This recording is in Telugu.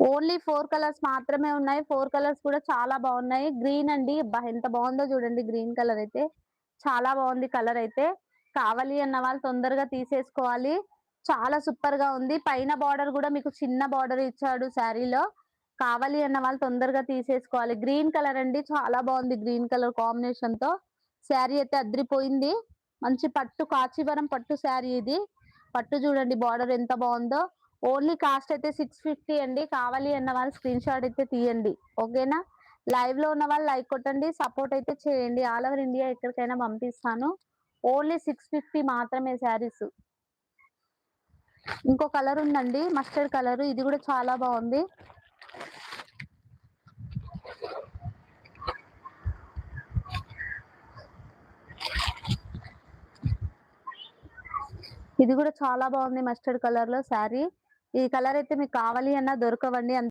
ఓన్లీ 4 కలర్స్ మాత్రమే ఉన్నాయి. 4 కలర్స్ కూడా చాలా బాగున్నాయి. గ్రీన్ అండి. అబ్బా! ఎంత బాగుందో చూడండి గ్రీన్ కలర్ అయితే. చాలా బాగుంది కలర్ అయితే. కావాలి అన్న వాళ్ళు తొందరగా తీసేసుకోవాలి. చాలా సూపర్‌గా ఉంది. పైన బార్డర్ కూడా మీకు చిన్న బార్డర్ ఇచ్చాడు శారీలో. కావాలి అన్న వాళ్ళు తొందరగా తీసేసుకోవాలి. గ్రీన్ కలర్ అండి. చాలా బాగుంది గ్రీన్ కలర్ కాంబినేషన్‌తో. శారీ అయితే అద్రిపోయింది. మంచి పట్టు కాంచీవరం పట్టు శారీ ఇది. పట్టు చూడండి బార్డర్ ఎంత బాగుందో. ఓన్లీ కాస్ట్ అయితే 650 అండి. కావాలి అన్న వాళ్ళు స్క్రీన్ షాట్ అయితే తీయండి. ఓకేనా? లైవ్‌లో ఉన్న వాళ్ళు లైక్ కొట్టండి. సపోర్ట్ అయితే చేయండి. ఆల్ ఓవర్ ఇండియా ఎక్కడికైనా పంపిస్తాను. ఓన్లీ 650 మాత్రమే శారీస్. ఇంకో కలర్ ఉందండి మస్టర్డ్ కలర్. ఇది కూడా చాలా బాగుంది. ఇది కూడా చాలా బాగుంది మస్టర్డ్ కలర్‌లో శారీ. ఈ కలర్ అయితే మీకు కావాలి అన్నా దొరకవండి.